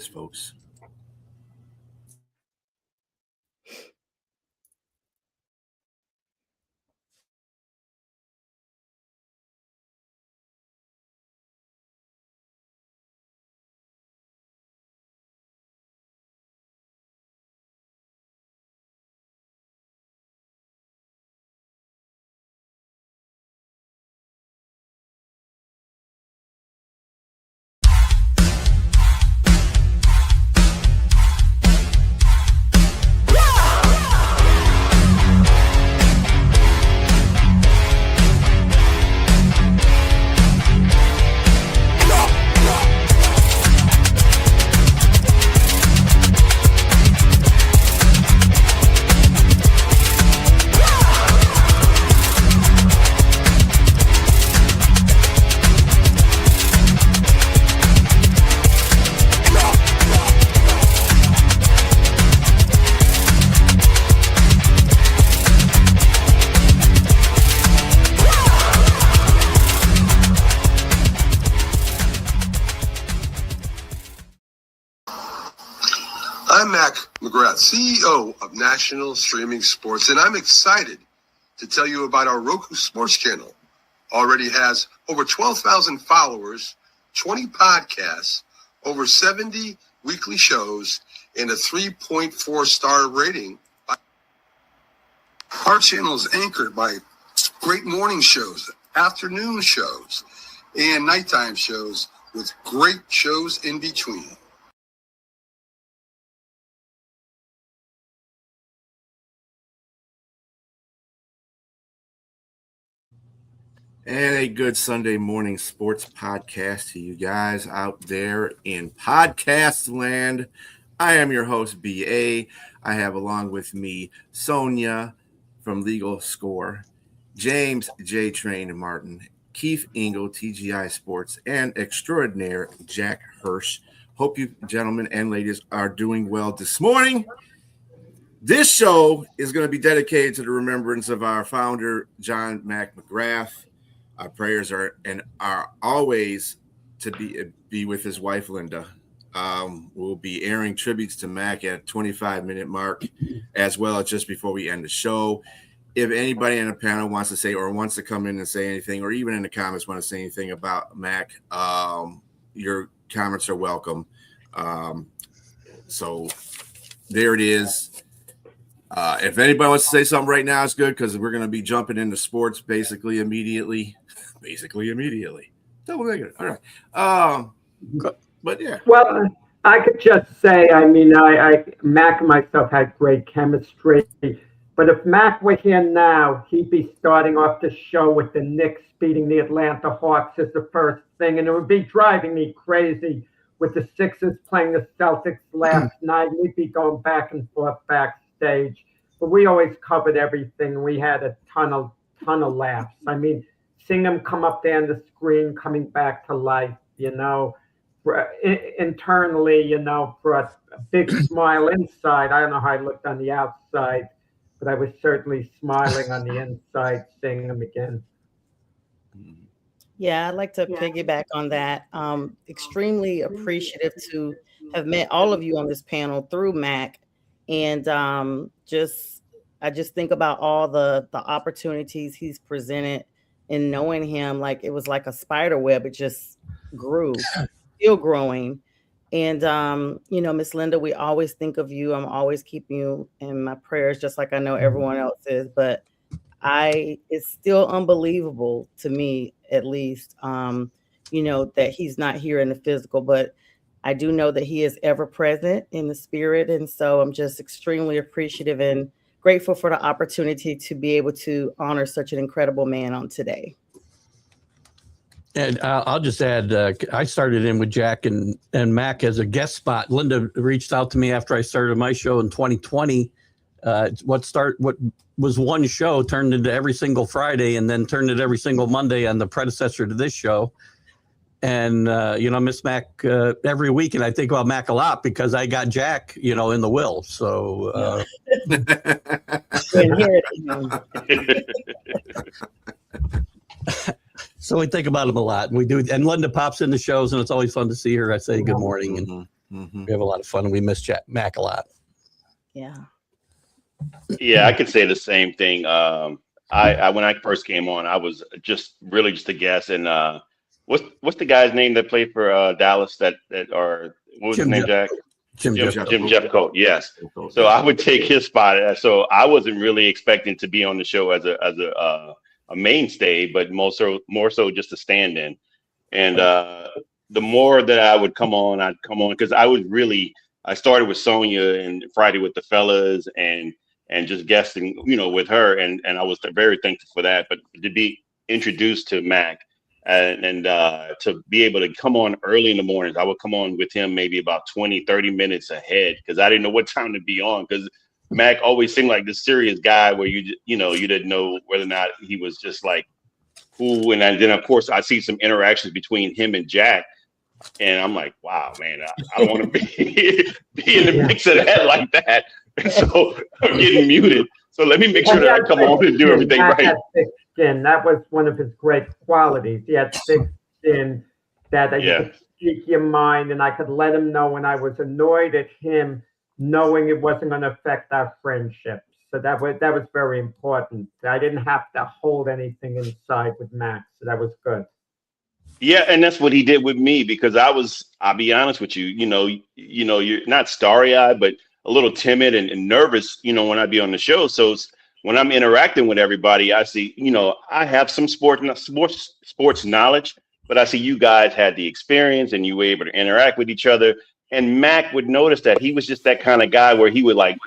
folks. I'm Mac McGrath, CEO of National Streaming Sports, and I'm excited to tell you about our Roku Sports channel. Already has over 12,000 followers, 20 podcasts, over 70 weekly shows, and a 3.4-star rating. Our channel is anchored by great morning shows, afternoon shows, and nighttime shows with great shows in between. And a good Sunday morning sports podcast to you guys out there in podcast land. I am your host, BA. I have along with me Sonia from Legal Score, James J. Train Martin, Keith Engel, TGI Sports, and extraordinaire Jack Hirsch. Hope you gentlemen and ladies are doing well this morning. This show is going to be dedicated to the remembrance of our founder, John Mac McGrath. Our prayers are always to be with his wife, Linda. We'll be airing tributes to Mac at 25-minute mark, as well as just before we end the show. If anybody in the panel wants to say or wants to come in and say anything, or even in the comments want to say anything about Mac, your comments are welcome. So there it is. If anybody wants to say something right now, it's good because we're going to be jumping into sports basically immediately. Double negative. All right. But yeah. Well, I could just say, I mean, Mac and myself had great chemistry. But if Mac were here now, he'd be starting off the show with the Knicks beating the Atlanta Hawks as the first thing. And it would be driving me crazy with the Sixers playing the Celtics last night. We'd be going back and forth backstage. But we always covered everything. We had a ton of laughs. I mean, seeing them come up there on the screen, coming back to life, you know, internally, you know, brought a big smile inside. I don't know how I looked on the outside, but I was certainly smiling on the inside seeing them again. Yeah, I'd like to piggyback on that. Extremely appreciative to have met all of you on this panel through Mac. And I just think about all the opportunities he's presented in knowing him. Like it was like a spider web. It just grew, still growing. And, you know, Miss Linda, we always think of you. I'm always keeping you in my prayers, just like I know everyone else is. But it's still unbelievable to me, at least, you know, that he's not here in the physical. But I do know that he is ever present in the spirit. And so I'm just extremely appreciative and grateful for the opportunity to be able to honor such an incredible man on today. And I'll just add, I started in with Jack and Mac as a guest spot. Linda reached out to me after I started my show in 2020. What was one show turned into every single Friday and then turned into every single Monday on the predecessor to this show. And, you know, I miss Mac every week. And I think about Mac a lot because I got Jack, you know, in the will. So so we think about him a lot. And we do. And Linda pops in the shows and it's always fun to see her. I say good morning. And Mhm. We have a lot of fun, and we miss Mac a lot. Yeah. Yeah, I could say the same thing. I when I first came on, I was just a guest. And what's the guy's name that played for Dallas? Or what was his name, Jack? Jim Jim Jeffcoat. Jeffcoat. Yes. So I would take his spot. So I wasn't really expecting to be on the show as a mainstay, but more so just a stand-in. And the more that I would come on, I'd come on because I started with Sonya and Friday with the Fellas and just guesting, with her, and I was very thankful for that. But to be introduced to Mac and to be able to come on early in the mornings, I would come on with him maybe about 20-30 minutes ahead because I didn't know what time to be on, because Mac always seemed like this serious guy where you didn't know whether or not he was just like cool. And then of course I see some interactions between him and Jack, and I'm like, wow, man, I don't want to be in the mix of that like that. And so I'm getting muted. So let me make sure that I come on and do everything Mac right. had thick skin. That was one of his great qualities. He had thick skin that you could speak your mind, and I could let him know when I was annoyed at him, knowing it wasn't going to affect our friendship. So that was very important. I didn't have to hold anything inside with Mac, so that was good. Yeah, and that's what he did with me, because I'll be honest with you, you're not starry-eyed, but a little timid and nervous, when I be on the show. So when I'm interacting with everybody, I see, I have some sports knowledge, but I see you guys had the experience and you were able to interact with each other. And Mac would notice that he was just that kind of guy where he would like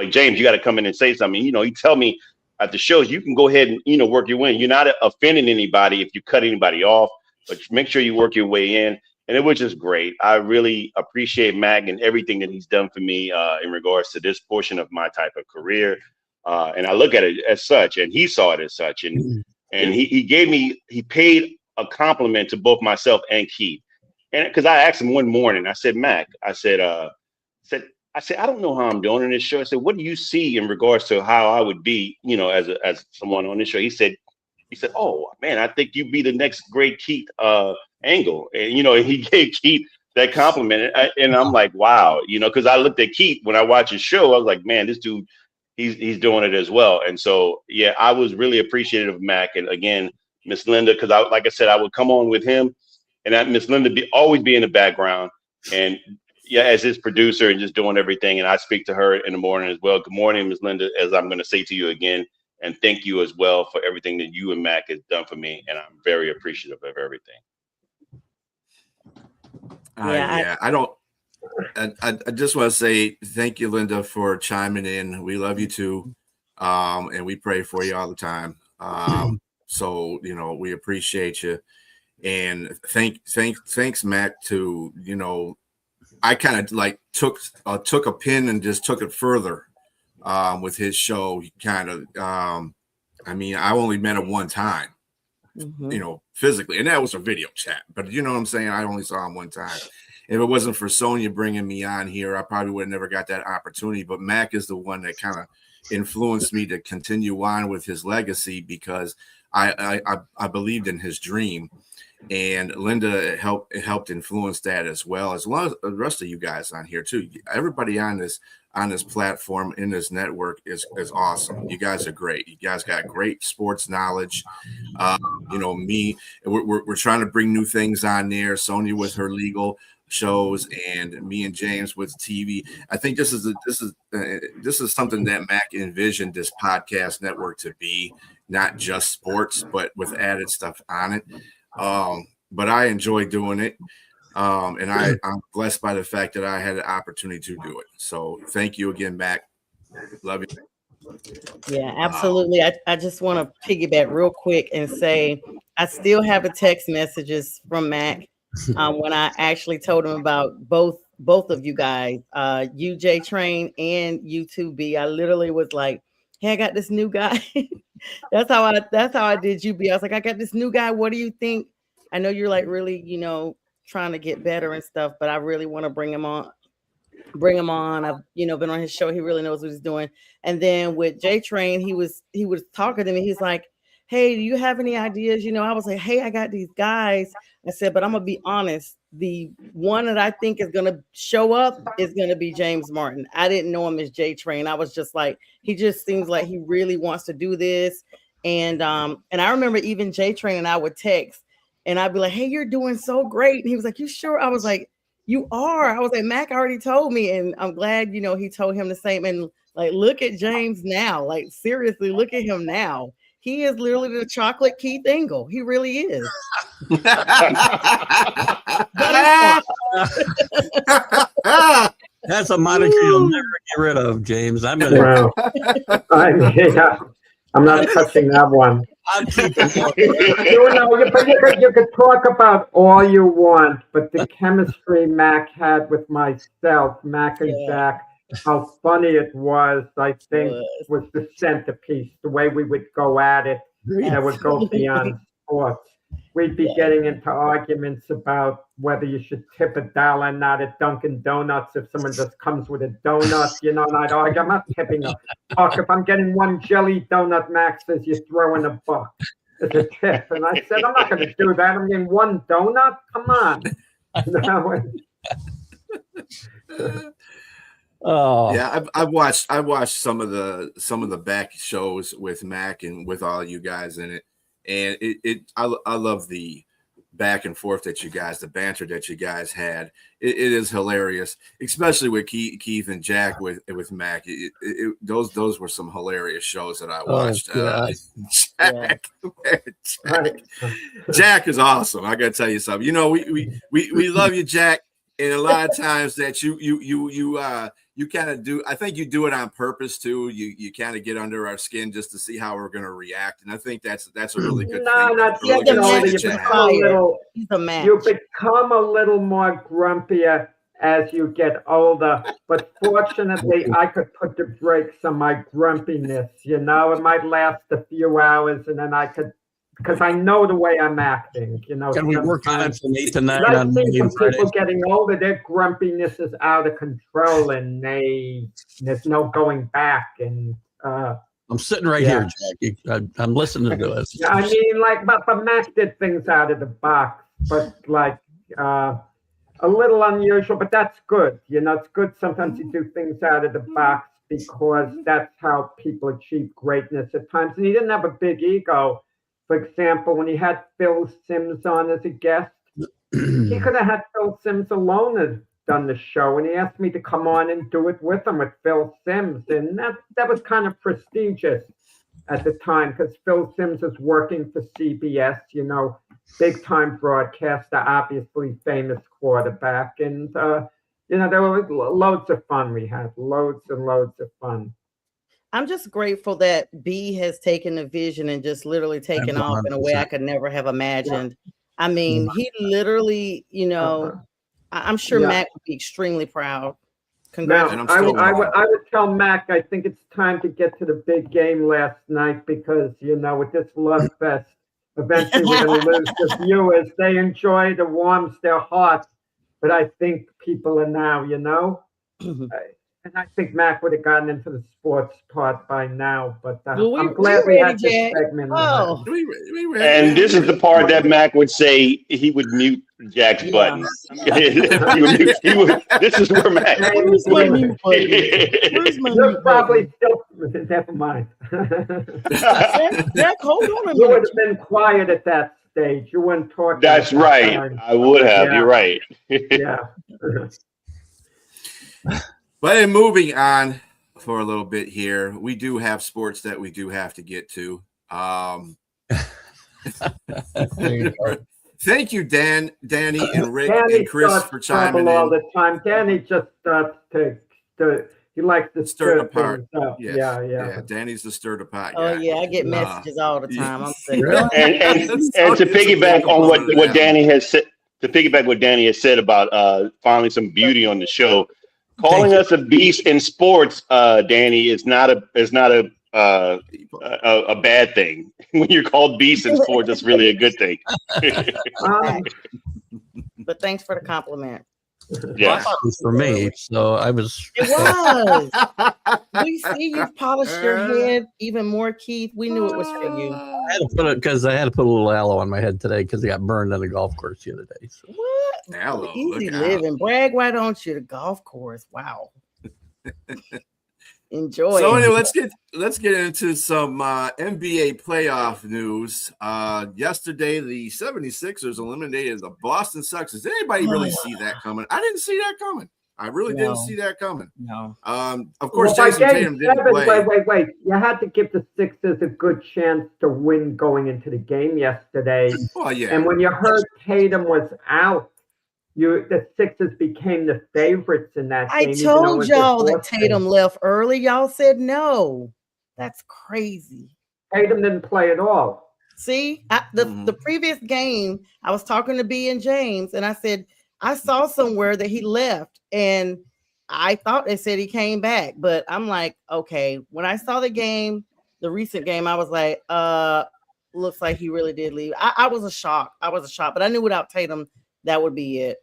James, you got to come in and say something. He'd tell me at the shows, you can go ahead and work your way in. You're not offending anybody if you cut anybody off, but make sure you work your way in. And it was just great. I really appreciate Mac and everything that he's done for me in regards to this portion of my type of career. And I look at it as such, and he saw it as such. And he paid a compliment to both myself and Keith. And because I asked him one morning, I said, Mac, I said, I don't know how I'm doing in this show. I said, what do you see in regards to how I would be, as someone on this show? He said, oh man, I think you'd be the next great Keith Angle. And he gave Keith that compliment, and I'm like, wow, because I looked at Keith when I watched his show. I was like, man, this dude, he's doing it as well. And so yeah, I was really appreciative of Mac. And again, Miss Linda, because like I said, I would come on with him, and Miss Linda always be in the background, and yeah, as his producer and just doing everything. And I speak to her in the morning as well. Good morning, Miss Linda, as I'm going to say to you again. And thank you as well for everything that you and Mac has done for me. And I'm very appreciative of everything. I just want to say thank you, Linda, for chiming in. We love you too. And we pray for you all the time. So, we appreciate you. And thanks, Mac, to, I kind of like took a pin and just took it further. With his show, he kind of, I only met him one time, physically, and that was a video chat. But you know what I'm saying? I only saw him one time. If it wasn't for Sonya bringing me on here, I probably would have never got that opportunity. But Mac is the one that kind of influenced me to continue on with his legacy, because I believed in his dream, and Linda helped influence that as well as the rest of you guys on here too. Everybody on this platform, in this network is awesome. You guys are great. You guys got great sports knowledge. We're trying to bring new things on there. Sonya with her legal shows, and me and James with TV. I think this is something that Mac envisioned this podcast network to be, not just sports, but with added stuff on it. But I enjoy doing it. And I'm blessed by the fact that I had the opportunity to do it. So thank you again, Mac. Love you. Yeah, absolutely. I just want to piggyback real quick and say I still have the text messages from Mac when I actually told him about both of you guys, UJ Train and U2B. I literally was like, hey, I got this new guy. That's how I did UB. I was like, I got this new guy. What do you think? I know you're like really, trying to get better and stuff, but I really want to bring him on. I've been on his show. He really knows what he's doing. And then with J Train, he was talking to me. He's like, hey, do you have any ideas? I was like, hey, I got these guys. I said, but I'm gonna be honest, the one that I think is going to show up is going to be James Martin. I didn't know him as J Train. I was just like, he just seems like he really wants to do this. And I remember even J Train and I would text and I'd be like, hey, you're doing so great. And he was like, you sure? I was like, you are. I was like, Mac already told me. And I'm glad, he told him the same. And like, look at James now. Like, seriously, look at him now. He is literally the chocolate Keith Engel. He really is. That's a moniker you'll never get rid of, James. I'm gonna. I'm not touching that one. I'm keeping you could talk about all you want, but the chemistry Mac had with myself, Mac and Jack, how funny it was, I think, was the centerpiece. The way we would go at it, that would go beyond sports. We'd be getting into arguments about whether you should tip $1 or not at Dunkin' Donuts if someone just comes with a donut, and I'd argue, I'm not tipping a buck. If I'm getting one jelly donut, Max says you throw in a buck as a tip. And I said, I'm not going to do that. I'm getting one donut. Come on. Oh yeah, I've watched some of the back shows with Mac and with all you guys in it. And I love the back and forth that you guys, the banter that you guys had. It is hilarious, especially with Keith and Jack with Mac. Those were some hilarious shows that I watched. Jack is awesome. I got to tell you something. We love you, Jack. And a lot of times that you kind of do, I think you do it on purpose too. You kind of get under our skin just to see how we're going to react, and I think that's a really good thing. You become a little more grumpier as you get older, but fortunately, I could put the brakes on my grumpiness. It might last a few hours, and then I could. Because I know the way I'm acting, Can we work on it from 8 to 9 I've on seen some Fridays? people getting older, their grumpiness is out of control, and there's no going back. And I'm sitting right here, Jackie. I'm listening to this. I mean, but Mac did things out of the box, but a little unusual. But that's good. It's good sometimes you do things out of the box because that's how people achieve greatness at times. And he didn't have a big ego. For example, when he had Phil Simms on as a guest, he could have had Phil Simms alone have done the show, and he asked me to come on and do it with him with Phil Simms, and that was kind of prestigious at the time because Phil Simms was working for CBS, big time broadcaster, obviously famous quarterback, and there were loads of fun. We had loads and loads of fun. I'm just grateful that B has taken the vision and just literally taken off in a way I could never have imagined. I mean, he literally, I'm sure Mac would be extremely proud. Now, I would tell Mac, I think it's time to get to the big game last night because, with this love fest, eventually we're going to lose the viewers. They enjoy the warms their hearts, but I think people are now, and I think Mac would have gotten into the sports part by now, but I'm glad we had this segment. And this is the part that Mac would say he would mute Jack's button. This is where Mac. Where's my mute button? You're probably still. Never mind. Jack, hold on a minute. You would have been quiet at that stage. You weren't talking. That's right. I would have. Yeah. You're right. Yeah. But in moving on for a little bit here, we do have sports that we do have to get to. Thank you, Danny and Rick and Chris for chiming in. All the time. Danny just starts to he likes to stir the pot. Yes. Yeah. Danny's the stir the pot. Oh yeah, I get messages all the time. I'm saying, and to piggyback on what Danny has said, about finding some beauty on the show. Calling us a beast in sports, Danny, is not a bad thing. When you're called beast in sports, that's really a good thing. But thanks for the compliment. Well, I Yeah. thought it was for me, so I was. It was. We see you've polished your head even more, Keith. We knew it was for you. I had to put it because I had to put a little aloe on my head today because I got burned on the golf course the other day. So. What? Aloe, Easy look out. living. Brag, why don't you? The golf course. Wow. Enjoy. So anyway, let's get into some NBA playoff news. Yesterday, the 76ers eliminated the Boston Celtics. Did anybody really see that coming? I didn't see that coming. I really didn't see that coming. No. Of course, Well, by Jason Tatum game didn't seven, play. wait. You had to give the Sixers a good chance to win going into the game yesterday. Well, yeah. And when you heard Tatum was out, the Sixers became the favorites in that I game. even though it told was y'all a that Boston. Tatum left early. Y'all said no. That's crazy. Tatum didn't play at all. See, the previous game, I was talking to B and James, and I said, I saw somewhere that he left, and I thought they said he came back, but I'm like, okay. When I saw the game, the recent game, I was like, looks like he really did leave. I was a shock. But I knew without Tatum, that would be it.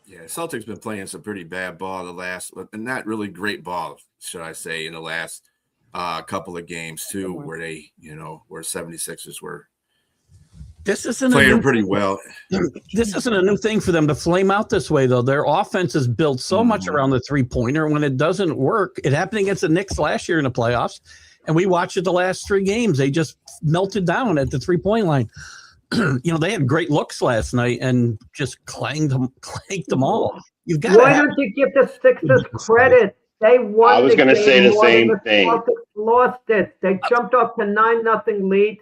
Yeah, Celtics been playing some pretty bad ball and not really great ball, should I say, in the last couple of games too, where they, where 76ers were This isn't playing pretty well. This isn't a new thing for them to flame out this way, though. Their offense is built so much around the three-pointer. When it doesn't work, it happened against the Knicks last year in the playoffs, and we watched it the last three games. They just melted down at the three-point line. They had great looks last night and just clanked them all. You've got. Why don't you give the Sixers credit? They won. I was going to say the same thing. Celtics lost it. They jumped up to 9-0 lead.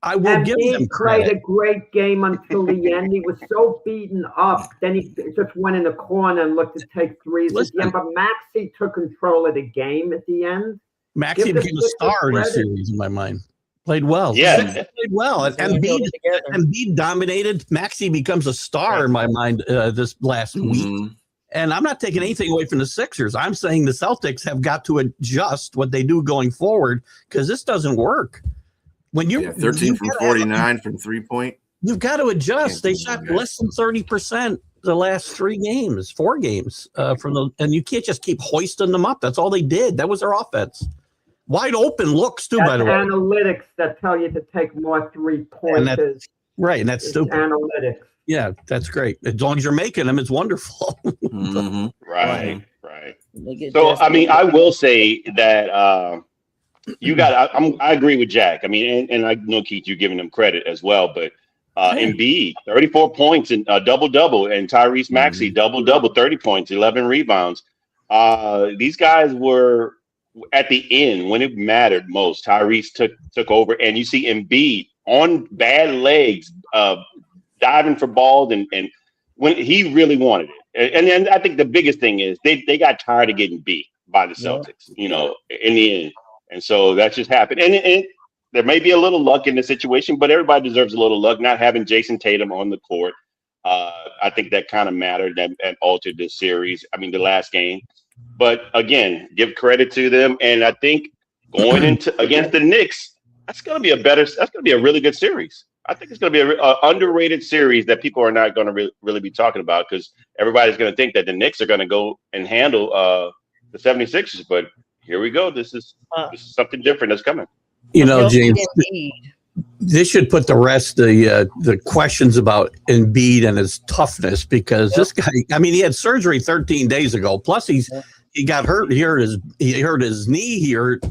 I will give them He credit. played a great game until the end. He was so beaten up. Then he just went in the corner and looked to take threes at the end. But Maxey took control of the game at the end. Maxey became a star in the series in my mind. Played well. Yeah. Played well. And Embiid dominated. Maxey becomes a star in my mind this last week. And I'm not taking anything away from the Sixers. I'm saying the Celtics have got to adjust what they do going forward because this doesn't work. When you 13 from 49 from 3-point. You've got to adjust. They shot less than 30% the last four games and you can't just keep hoisting them up. That's all they did. That was their offense. Wide open looks too, by the way. Analytics that tell you to take more 3-pointers. Right, and that's stupid. Analytics. Yeah, that's great. As long as you're making them, it's wonderful. Right. So, I mean, I will say that I agree with Jack. I mean, and I know, Keith, you're giving them credit as well, but Embiid, 34 points and double-double, and Tyrese Maxey, double-double, 30 points, 11 rebounds. These guys were at the end when it mattered most. Tyrese took over, and you see Embiid on bad legs, diving for balls, and when he really wanted it. And I think the biggest thing is they got tired of getting beat by the Celtics, in the end. And so that just happened. And there may be a little luck in the situation, but everybody deserves a little luck. Not having Jason Tatum on the court, I think that kind of mattered and altered the series. I mean, the last game. But again, give credit to them. And I think going into against the Knicks, that's going to be a really good series. I think it's going to be an underrated series that people are not going to really be talking about because everybody's going to think that the Knicks are going to go and handle the 76ers. But here we go. This is something different that's coming. James, this should put the rest the questions about Embiid and his toughness because this guy, I mean, he had surgery 13 days ago. Plus, he got hurt. He hurt his knee. He hurt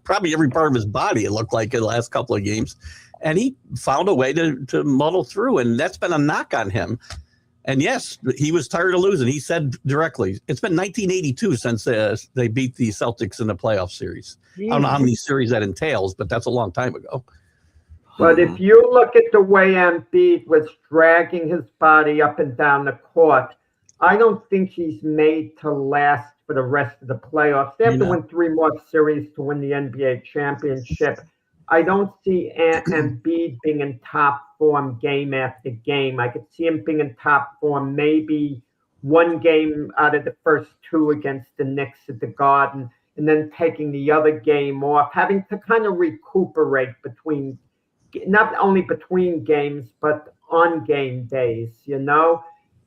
probably every part of his body. It looked like in the last couple of games, and he found a way to muddle through. And that's been a knock on him. And yes, he was tired of losing. He said directly, it's been 1982 since they beat the Celtics in the playoff series. I don't know how many series that entails, but that's a long time ago. But if you look at the way Embiid was dragging his body up and down the court, I don't think he's made to last for the rest of the playoffs. They have to win 3 more series to win the NBA championship. I don't see Embiid being in top form game after game. I could see him being in top form maybe one game out of the first 2 against the Knicks at the Garden, and then taking the other game off, having to kind of recuperate not only between games, but on game days,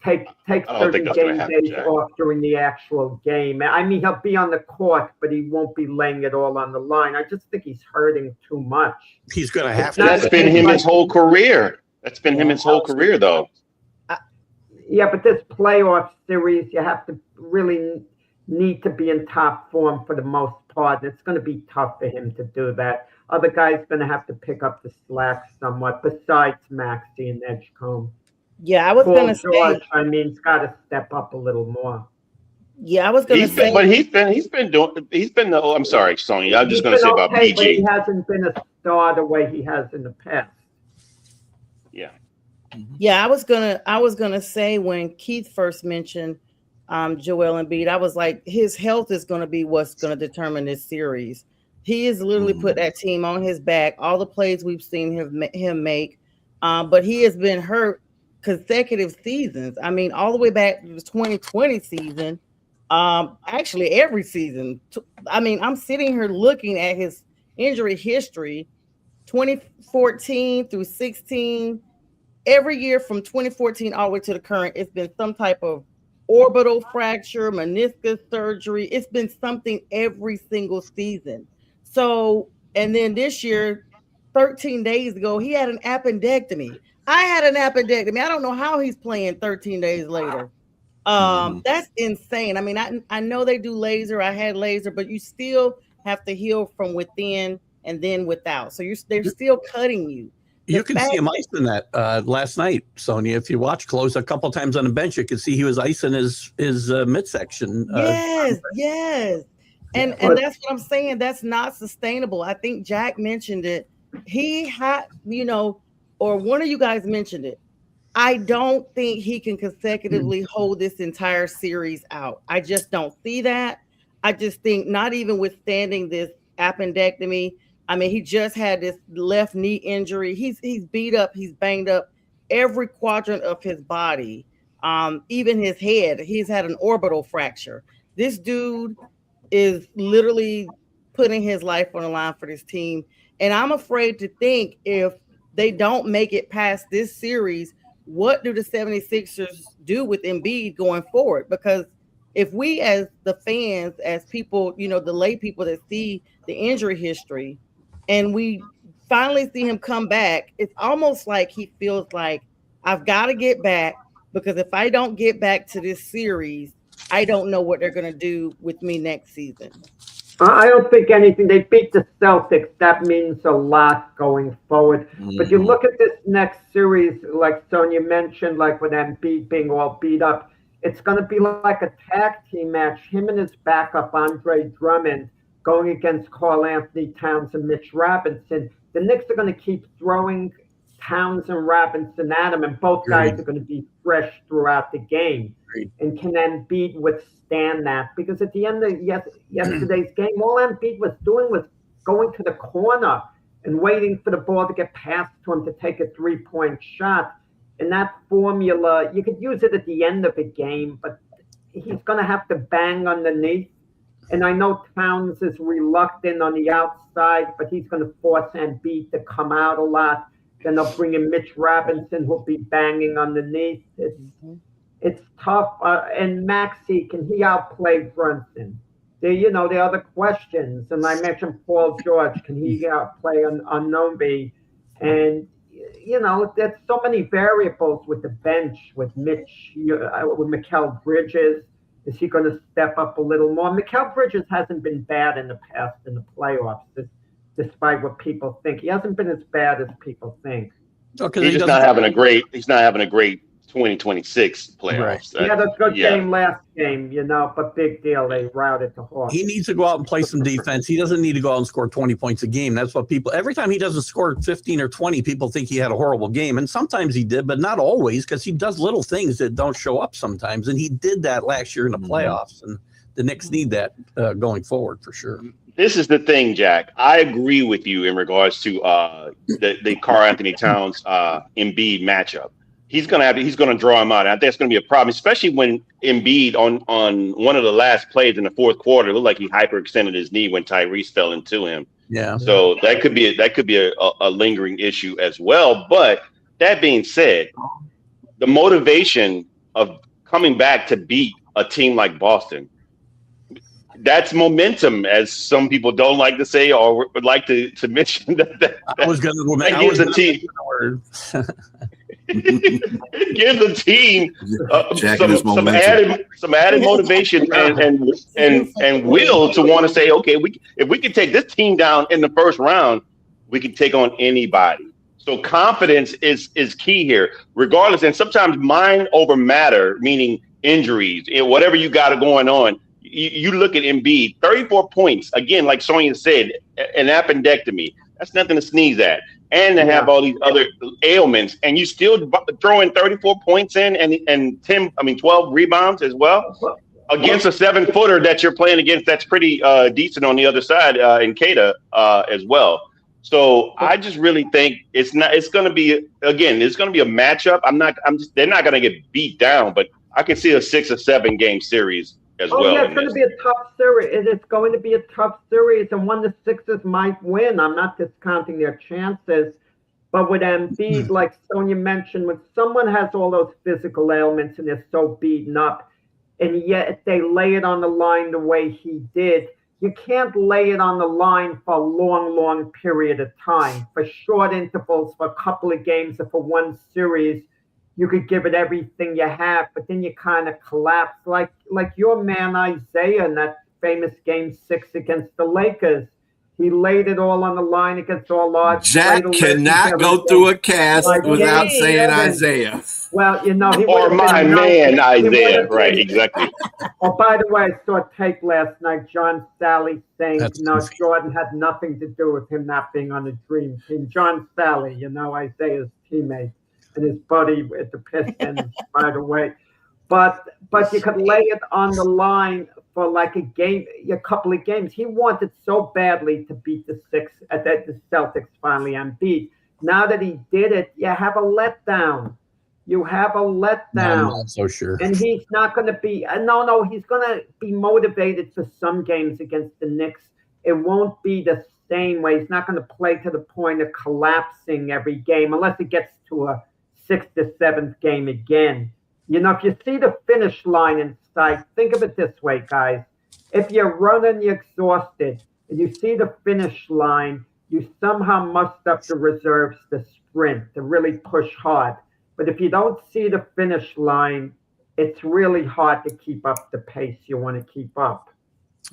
take I don't think certain that's gonna game happen, days Jack. off during the actual game. I mean, he'll be on the court, but he won't be laying it all on the line. I just think he's hurting too much. He's going to have It's to. not That's been him his whole career. That's been him his whole career, though. Yeah, but this playoff series, you have to really need to be in top form for the most part. It's going to be tough for him to do that. Other guys going to have to pick up the slack somewhat, besides Maxey and Edgecombe. Yeah, I was Paul gonna say. George, I mean, he's got to step up a little more. Yeah, I was gonna He's say. been, but he's been doing. Oh, I'm sorry, Sonya. I'm just He's going to been say about okay, but he PG. hasn't been a star the way he has in the past. Yeah. Yeah, I was gonna say when Keith first mentioned Joel Embiid, I was like, his health is gonna be what's gonna determine this series. He has literally put that team on his back. All the plays we've seen him make, but he has been hurt consecutive seasons. I mean, all the way back to the 2020 season. Actually, every season. I mean, I'm sitting here looking at his injury history, 2014 through 16. Every year from 2014 all the way to the current, it's been some type of orbital fracture, meniscus surgery. It's been something every single season. So, and then this year, 13 days ago, he had an appendectomy. I had an appendectomy. I don't know how he's playing 13 days later. That's insane. I mean, I know they do laser. I had laser, but you still have to heal from within and then without. So they're still cutting you. You can see him icing that last night, Sonia. If you watch close a couple times on the bench, you can see he was icing his midsection. Yes. And that's what I'm saying. That's not sustainable. I think Jack mentioned it. He had, or one of you guys mentioned it. I don't think he can consecutively hold this entire series out. I just don't see that. I just think not even withstanding this appendectomy. I mean, he just had this left knee injury. He's beat up. He's banged up every quadrant of his body, even his head. He's had an orbital fracture. This dude is literally putting his life on the line for this team. And I'm afraid to think if they don't make it past this series, what do the 76ers do with Embiid going forward? Because if we as the fans, as people, the lay people that see the injury history, and we finally see him come back, it's almost like he feels like I've got to get back, because if I don't get back to this series, I don't know what they're going to do with me next season. I don't think anything. They beat the Celtics. That means a lot going forward. But you look at this next series, like Sonia mentioned, like with Embiid being all beat up, it's going to be like a tag team match. Him and his backup, Andre Drummond, going against Karl Anthony Towns and Mitch Robinson. The Knicks are going to keep throwing Towns and Robinson at him, and both guys are going to be fresh throughout the game. And can Embiid withstand that? Because at the end of yesterday's game, all Embiid was doing was going to the corner and waiting for the ball to get passed to him to take a three-point shot. And that formula, you could use it at the end of a game, but he's going to have to bang underneath. And I know Towns is reluctant on the outside, but he's going to force Embiid to come out a lot. Then they'll bring in Mitch Robinson, who'll be banging underneath. It's tough. And Maxey, can he outplay Brunson? The other questions. And I mentioned Paul George. Can he outplay Anunoby? And, there's so many variables with the bench, with Mitch, with Mikal Bridges. Is he going to step up a little more? Mikal Bridges hasn't been bad in the past in the playoffs, despite what people think. He hasn't been as bad as people think. He's just not having a great 2026 playoffs. Right. That's a good game last game, but big deal. They routed the Hawks. He needs to go out and play some defense. He doesn't need to go out and score 20 points a game. That's what every time he doesn't score 15 or 20, people think he had a horrible game. And sometimes he did, but not always, because he does little things that don't show up sometimes. And he did that last year in the playoffs. And the Knicks need that going forward for sure. This is the thing, Jack. I agree with you in regards to the Karl Anthony Towns Embiid matchup. He's gonna draw him out. And I think it's gonna be a problem, especially when Embiid on one of the last plays in the fourth quarter, it looked like he hyperextended his knee when Tyrese fell into him. Yeah. So that could be a lingering issue as well. But that being said, the motivation of coming back to beat a team like Boston. That's momentum, as some people don't like to say or would like to mention. That gives the team. It gives the team some added motivation and will to want to say, okay, if we can take this team down in the first round, we can take on anybody. So confidence is key here, regardless. And sometimes mind over matter, meaning injuries, whatever you got going on. You look at Embiid, 34 points. Again, like Sonya said, an appendectomy. That's nothing to sneeze at. And to have all these other ailments, and you still throw in 34 points in and 12 rebounds as well against a 7-footer that you're playing against. That's pretty decent on the other side in Keita as well. So I just really think it's going to be a matchup. They're not going to get beat down, but I can see a 6 or 7 game series as well. Yeah, it's going to be a tough series. It's going to be a tough series, and one of the Sixers might win. I'm not discounting their chances, but with Embiid, like Sonya mentioned, when someone has all those physical ailments and they're so beaten up, and yet they lay it on the line the way he did, you can't lay it on the line for a long, long period of time. For short intervals, for a couple of games, or for one series, you could give it everything you have, but then you kind of collapse. Like your man Isaiah in that famous Game 6 against the Lakers. He laid it all on the line against all odds. Jack cannot go through a cast without saying Isaiah. Well, he or my man Isaiah, right? Exactly. Oh, by the way, I saw a tape last night. John Sally saying, Jordan had nothing to do with him not being on the Dream Team. John Sally, Isaiah's teammate. And his buddy at the Pistons, by the way. But you could lay it on the line for like a couple of games. He wanted so badly to beat the Celtics finally Embiid. Now that he did it, you have a letdown. No, I'm not so sure. And he's not going to be he's going to be motivated for some games against the Knicks. It won't be the same way. He's not going to play to the point of collapsing every game unless it gets to a 6th to 7th game again. If you see the finish line in sight, think of it this way, guys. If you're running, you're exhausted, and you see the finish line, you somehow muster up the reserves to sprint, to really push hard. But if you don't see the finish line, it's really hard to keep up the pace you want to keep up.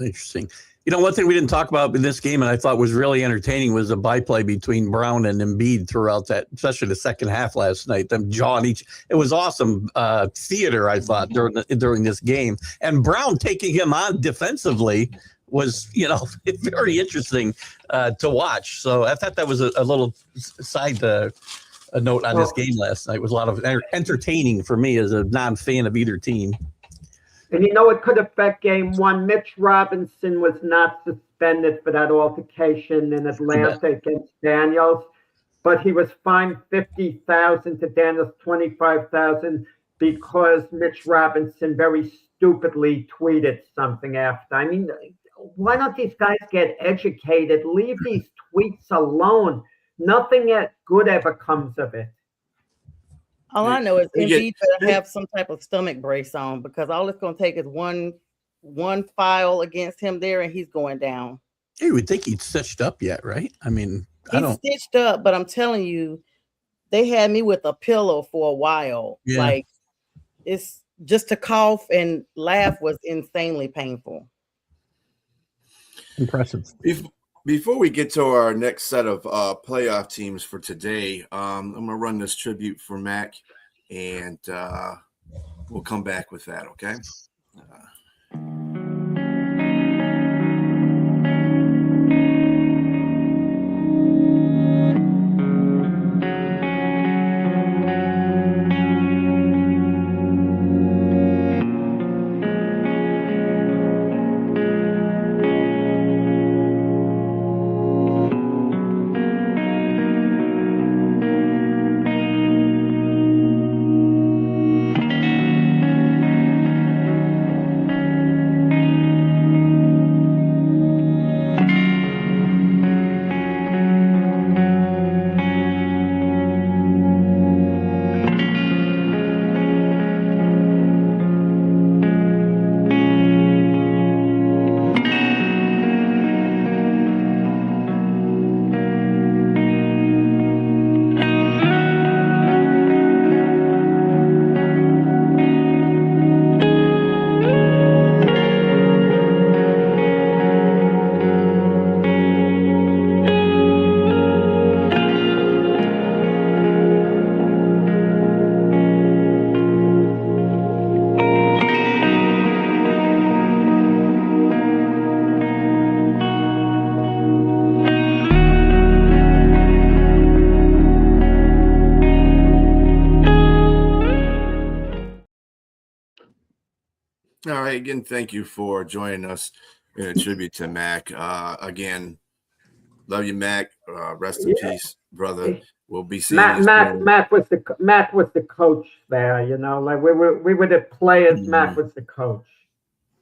Interesting. One thing we didn't talk about in this game, and I thought was really entertaining, was the byplay between Brown and Embiid throughout that, especially the second half last night. Them jawing each. It was awesome theater, I thought, during this game. And Brown taking him on defensively was, very interesting to watch. So I thought that was a little side note on this game last night. It was a lot of entertaining for me as a non-fan of either team. And it could affect game 1. Mitch Robinson was not suspended for that altercation in Atlanta against Daniels, but he was fined $50,000 to Daniels $25,000 because Mitch Robinson very stupidly tweeted something after. I mean, why don't these guys get educated? Leave these tweets alone. Nothing good ever comes of it. All I know is Embiid better have some type of stomach brace on, because all it's going to take is one foul against him there, and he's going down. You would think he's stitched up yet, right? I mean, he's stitched up, but I'm telling you, they had me with a pillow for a while. Yeah. Like, it's just to cough and laugh was insanely painful. Impressive. Before we get to our next set of playoff teams for today, I'm going to run this tribute for Mac, and we'll come back with that, okay? right. Again, thank you for joining us in a tribute to Mac. Again, love you, Mac. Rest in peace, brother. We'll be seeing you soon. Matt was the coach there. You know, like we were the players. Mm-hmm. Matt was the coach.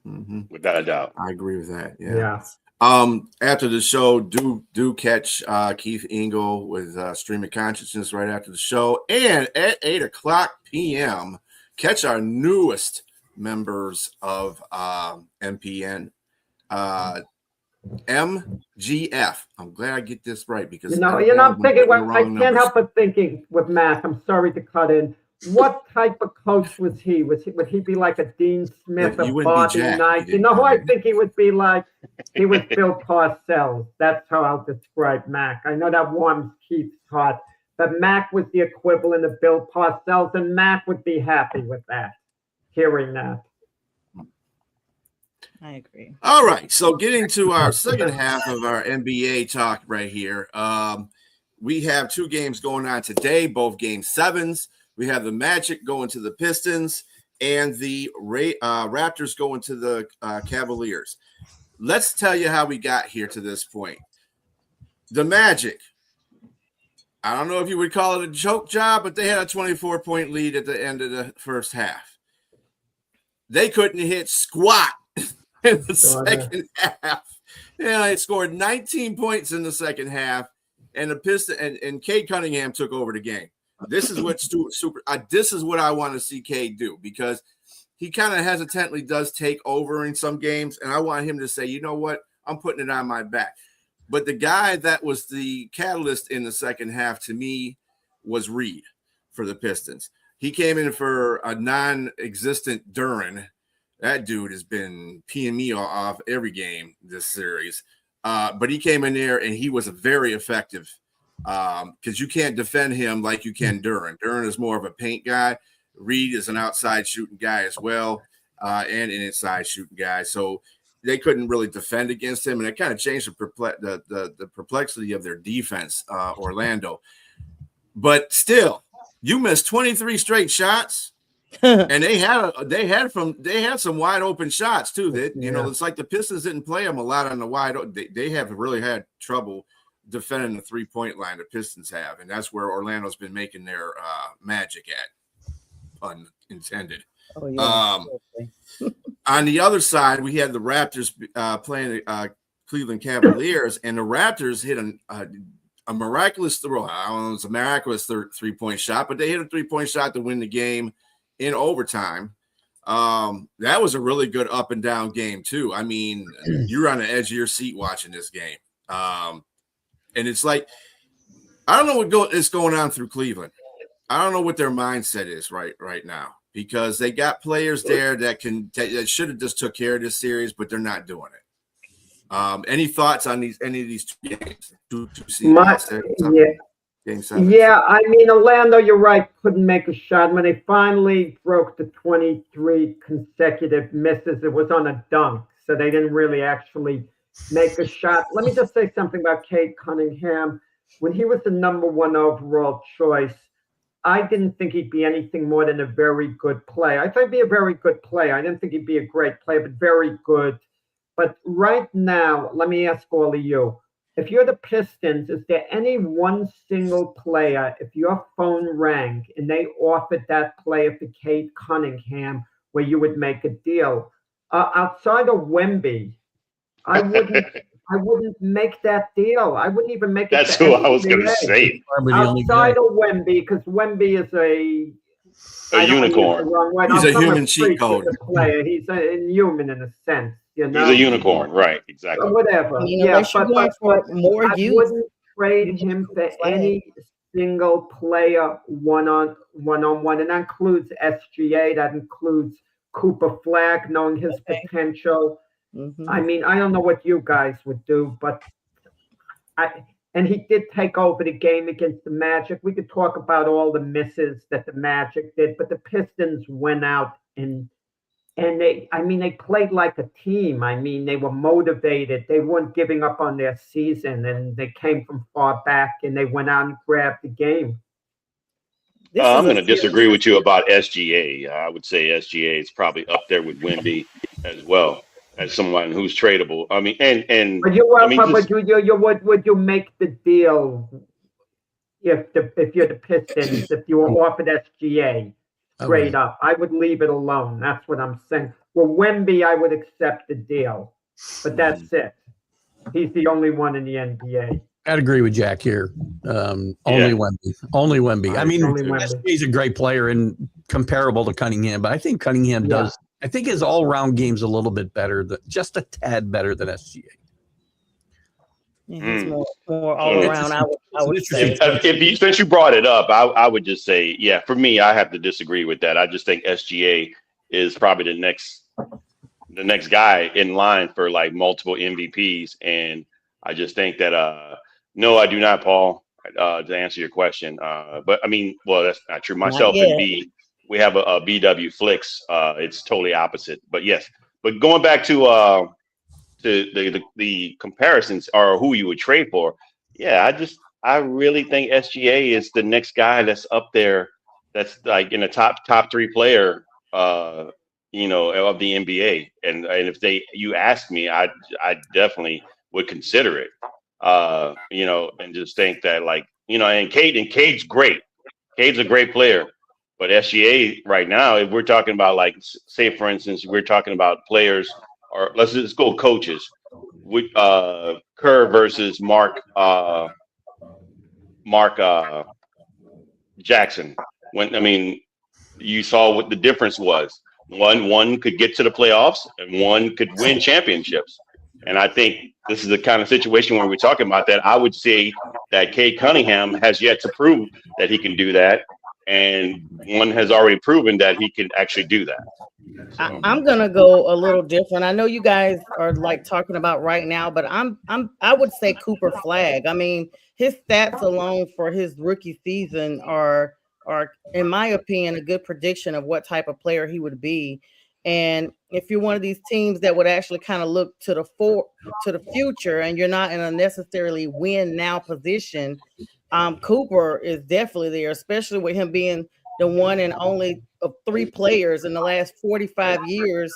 Mm-hmm. Without a doubt. I agree with that. Yeah. After the show, do catch Keith Engel with Stream of Consciousness right after the show, and at 8:00 p.m. catch our newest members of MPN, MGF. I'm glad I get this right because I'm thinking. I can't help but thinking with Matt. I'm sorry to cut in. What type of coach was he? Would he be like a Dean Smith or Bobby Knight? You know who I think he would be like? He was Bill Parcells. That's how I'll describe Mac. I know that warms Keith's heart, but Mac was the equivalent of Bill Parcells, and Mac would be happy with that, hearing that. I agree. All right, so getting to our second half of our NBA talk right here. We have two games going on today, both game sevens. We have the Magic going to the Pistons and the Raptors going to the Cavaliers. Let's tell you how we got here to this point. The Magic, I don't know if you would call it a choke job, but they had a 24-point lead at the end of the first half. They couldn't hit squat in the second half. Yeah, they scored 19 points in the second half, and the Pistons and Cade Cunningham took over the game. This is what this is what I want to see Cade do, because he kind of hesitantly does take over in some games, and I want him to say, you know what, I'm putting it on my back. But the guy that was the catalyst in the second half to me was Reed for the Pistons. He came in for a non-existent Duren. That dude has been peeing me off every game this series. But he came in there, and he was very effective. Because you can't defend him like you can Duren. Duren is more of a paint guy. Reed is an outside shooting guy as well, and an inside shooting guy. So they couldn't really defend against him, and it kind of changed the perplexity of their defense, Orlando. But still, you missed 23 straight shots, and they had some wide open shots too. That it's like the Pistons didn't play them a lot on the wide. They have really had trouble defending the 3-point line the Pistons have, and that's where Orlando's been making their magic at, pun intended. Oh, yeah. On the other side, we had the Raptors playing Cleveland Cavaliers, and the Raptors hit a miraculous throw. I don't know, it's a miraculous 3-point shot, but they hit a 3-point shot to win the game in overtime. That was a really good up and down game too. I mean, you're on the edge of your seat watching this game. And it's like, I don't know what is going on through Cleveland. I don't know what their mindset is right now, because they got players there that should have just took care of this series, but they're not doing it. Any thoughts on any of these two games? Game seven. Yeah, I mean, Orlando, you're right, couldn't make a shot. When they finally broke the 23 consecutive misses, it was on a dunk, so they didn't really actually make a shot. Let me just say something about Cade Cunningham. When he was the number 1 overall choice, I didn't think he'd be anything more than a very good player. I thought he'd be a very good player. I didn't think he'd be a great player, but very good. But right now, let me ask all of you, if you're the Pistons, is there any one single player, if your phone rang and they offered that player for Cade Cunningham, where you would make a deal? Outside of Wemby, I wouldn't make that deal. I wouldn't even make it. That's who I was going to say. Outside of Wemby, because Wemby is a unicorn. He's a human cheat code. Player. He's a human in a sense. You know? He's a unicorn, right? Exactly. Or whatever. But more I wouldn't trade him for any single player one-on-one, and that includes SGA. That includes Cooper Flagg, knowing his potential. Mm-hmm. I mean, I don't know what you guys would do, but and he did take over the game against the Magic. We could talk about all the misses that the Magic did, but the Pistons went out and they played like a team. I mean, they were motivated. They weren't giving up on their season, and they came from far back, and they went out and grabbed the game. I'm going to disagree with you about SGA. I would say SGA is probably up there with Wemby. as well as someone who's tradable. I mean, and But you I mean, just, would you make the deal if you're the Pistons, if you were offered SGA straight up? I would leave it alone. That's what I'm saying. Well, Wemby, I would accept the deal, but that's it. He's the only one in the NBA. I'd agree with Jack here. Only Wemby. Only Wemby. I mean, SGA's a great player and comparable to Cunningham, but I think Cunningham does. I think his all-round game's a little bit better, just a tad better than SGA. Yeah, he's more all around. I would say. Since you brought it up, I would just say, yeah, for me, I have to disagree with that. I just think SGA is probably the next guy in line for like multiple MVPs, and I just think that no, I do not, Paul. To answer your question, but I mean, well, that's not true. Myself and B, we have a BW Flicks. It's totally opposite, but yes. But going back to the comparisons or who you would trade for, yeah, I really think SGA is the next guy that's up there. That's like in the top three player, of the NBA. And if you ask me, I definitely would consider it. And just think that and Cade's great. Cade's a great player, but SGA right now, if we're talking about say for instance, we're talking about players, or let's just go coaches, with Kerr versus Mark Jackson. You saw what the difference was. One could get to the playoffs and one could win championships. And I think this is the kind of situation where we're talking about that. I would say that Cade Cunningham has yet to prove that he can do that. And one has already proven that he can actually do that. So. I'm going to go a little different. I know you guys are talking about right now, but I would say Cooper Flagg. I mean, his stats alone for his rookie season are, in my opinion, a good prediction of what type of player he would be. And if you're one of these teams that would actually kind of look to the future, and you're not in a necessarily win now position, Cooper is definitely there, especially with him being the one and only of three players in the last 45 years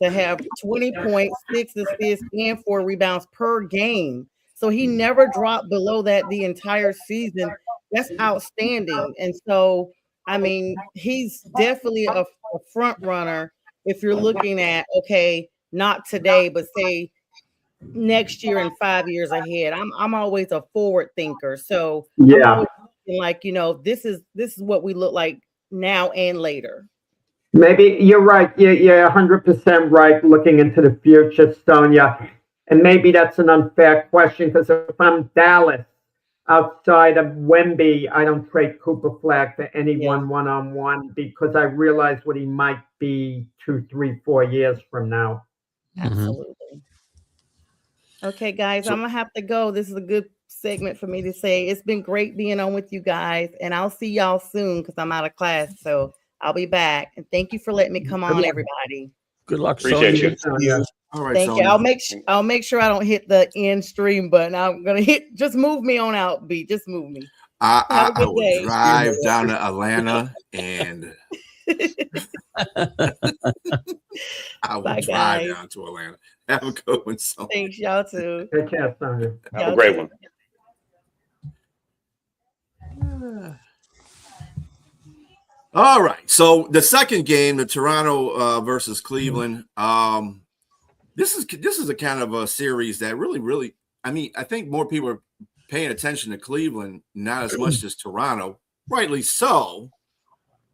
to have 20 points, 6 assists, and 4 rebounds per game. So he never dropped below that the entire season. That's outstanding. And so, I mean, he's definitely a front runner. If you're looking at, okay, not today, but say next year and 5 years ahead, I'm always a forward thinker. So this is what we look like now and later. Maybe you're right. You're 100% right. Looking into the future, Sonia, and maybe that's an unfair question because if I'm Dallas, outside of Wemby, I don't trade Cooper Flagg for anyone one-on-one because I realize what he might be 2, 3, 4 years from now. Absolutely. Okay, guys, I'm going to have to go. This is a good segment for me to say. It's been great being on with you guys, and I'll see y'all soon because I'm out of class, so I'll be back. And thank you for letting me come on, everybody. Good luck. Appreciate you. All right, thank you. I'll make sure I don't hit the end stream button. I'm gonna just move me on out, B. Just move me. I will drive down to Atlanta and I will drive down to Atlanta. Have a good one, Sonia. Thanks, y'all too. Take care, Sonia. Have a great one. All right. So the second game, the Toronto versus Cleveland. This is a kind of a series that really, I mean, I think more people are paying attention to Cleveland, not as much as Toronto, rightly so.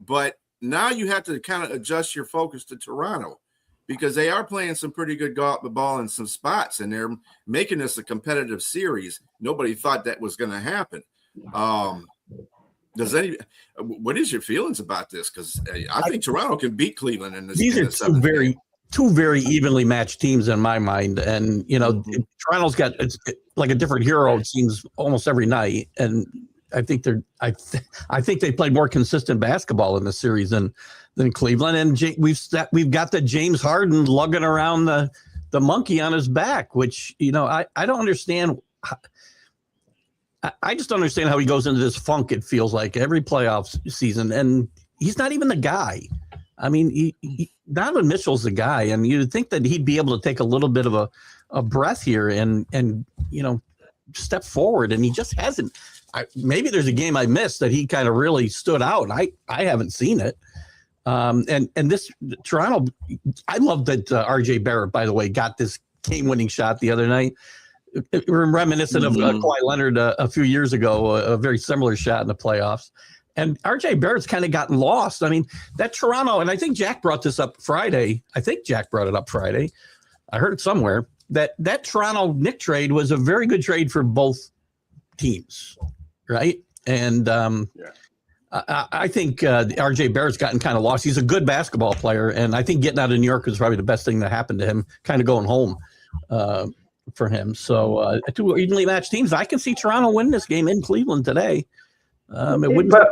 But now you have to kind of adjust your focus to Toronto because they are playing some pretty good ball in some spots, and they're making this a competitive series. Nobody thought that was going to happen. What is your feelings about this? Because I think Toronto can beat Cleveland in this. These are two very evenly matched teams in my mind, and Toronto's got it's like a different hero. It seems almost every night, and I think I think they played more consistent basketball in the series than Cleveland. And we've got the James Harden lugging around the monkey on his back, which I don't understand. I just don't understand how he goes into this funk. It feels like every playoff season, and he's not even the guy. I mean, Donovan Mitchell's the guy, and you'd think that he'd be able to take a little bit of a breath here and step forward, and he just hasn't. Maybe there's a game I missed that he kind of really stood out, and I haven't seen it. And this Toronto, I love that RJ Barrett, by the way, got this game-winning shot the other night. Reminiscent of Kawhi Leonard a few years ago, a very similar shot in the playoffs. And RJ Barrett's kind of gotten lost. I mean, that Toronto, and I think Jack brought this up Friday. I think Jack brought it up Friday. I heard it somewhere that Toronto Nick trade was a very good trade for both teams, right? And I think RJ Barrett's gotten kind of lost. He's a good basketball player, and I think getting out of New York is probably the best thing that happened to him, kind of going home for him. So two evenly matched teams. I can see Toronto win this game in Cleveland today. But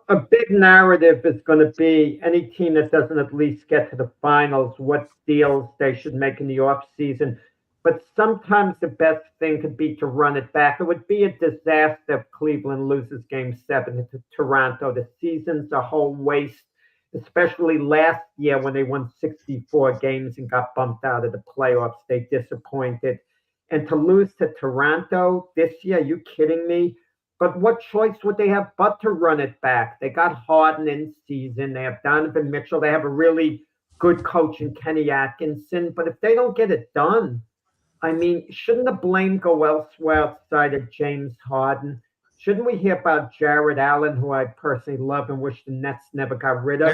a big narrative is going to be any team that doesn't at least get to the finals, what deals they should make in the offseason. But sometimes the best thing could be to run it back. It would be a disaster if Cleveland loses Game 7 to Toronto. The season's a whole waste, especially last year when they won 64 games and got bumped out of the playoffs. They disappointed. And to lose to Toronto this year, are you kidding me? But what choice would they have but to run it back? They got Harden in season. They have Donovan Mitchell. They have a really good coach in Kenny Atkinson. But if they don't get it done, I mean, shouldn't the blame go elsewhere outside of James Harden? Shouldn't we hear about Jared Allen, who I personally love and wish the Nets never got rid of?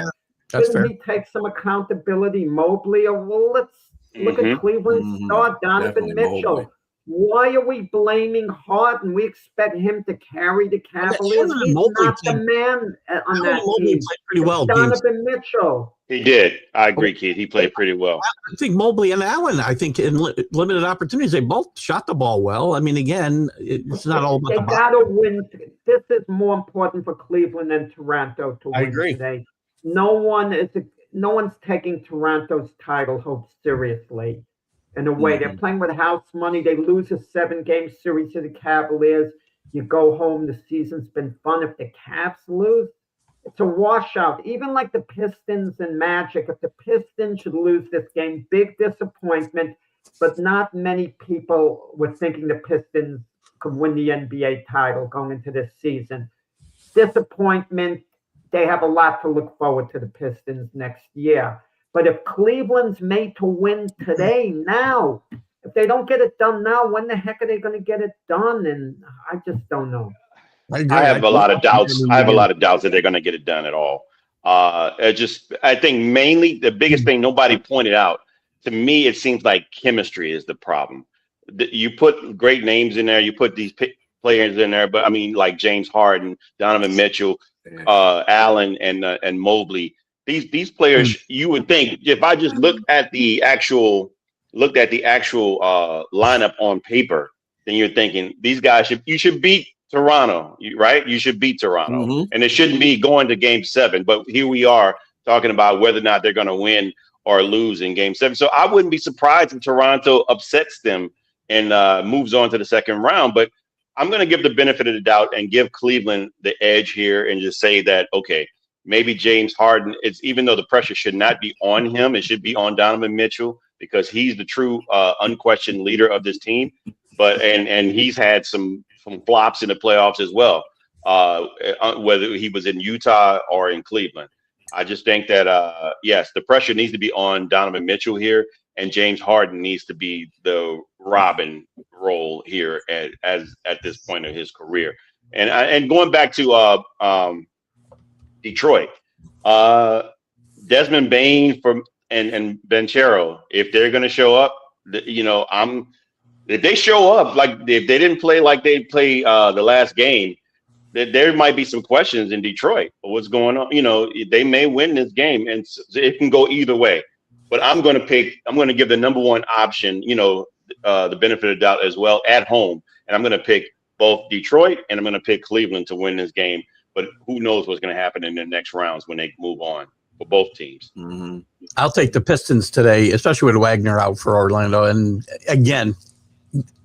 Yeah, shouldn't he take some accountability? Mobley, or well, let's look at Cleveland star Donovan Mitchell. Mobley. Why are we blaming Harden? We expect him to carry the Cavaliers. He's not the man on that team. Played pretty well. Donovan Mitchell. He did. I agree, Keith. He played pretty well. I think Mobley and Allen, I think in limited opportunities, they both shot the ball well. I mean, again, it's not all about they got to win. This is more important for Cleveland than Toronto to win today. No one's taking Toronto's title hopes seriously. In a way, they're playing with house money. They lose a 7-game series to the Cavaliers. You go home. The season's been fun. If the Cavs lose, it's a washout. Even like the Pistons and Magic, if the Pistons should lose this game, big disappointment. But not many people were thinking the Pistons could win the NBA title going into this season. Disappointment. They have a lot to look forward to the Pistons next year. But if Cleveland's made to win today, now, if they don't get it done now, when the heck are they going to get it done? And I just don't know. I have a lot of doubts. I have a lot of doubts that they're going to get it done at all. I think mainly the biggest thing nobody pointed out, to me, it seems like chemistry is the problem. You put great names in there. You put these players in there. But, I mean, like James Harden, Donovan Mitchell, Allen, and Mobley. These players, you would think, if I just looked at the actual lineup on paper, then you're thinking these guys you should beat Toronto, right? You should beat Toronto, and it shouldn't be going to Game 7. But here we are talking about whether or not they're going to win or lose in Game 7. So I wouldn't be surprised if Toronto upsets them and moves on to the second round. But I'm going to give the benefit of the doubt and give Cleveland the edge here and just say that, okay, maybe James Harden, even though the pressure should not be on him, it should be on Donovan Mitchell because he's the true unquestioned leader of this team. But and he's had some flops in the playoffs as well, whether he was in Utah or in Cleveland. I just think that, yes, the pressure needs to be on Donovan Mitchell here, and James Harden needs to be the Robin role here at this point of his career. And going back to Detroit, Desmond Bane and Banchero, if they're going to show up, if they show up, like if they didn't play like they played the last game, there might be some questions in Detroit. What's going on? They may win this game, and it can go either way. But I'm going to give the number one option, the benefit of the doubt as well at home, and I'm going to pick both Detroit and I'm going to pick Cleveland to win this game. But who knows what's going to happen in the next rounds when they move on for both teams. I'll take the Pistons today, especially with Wagner out for Orlando. And again,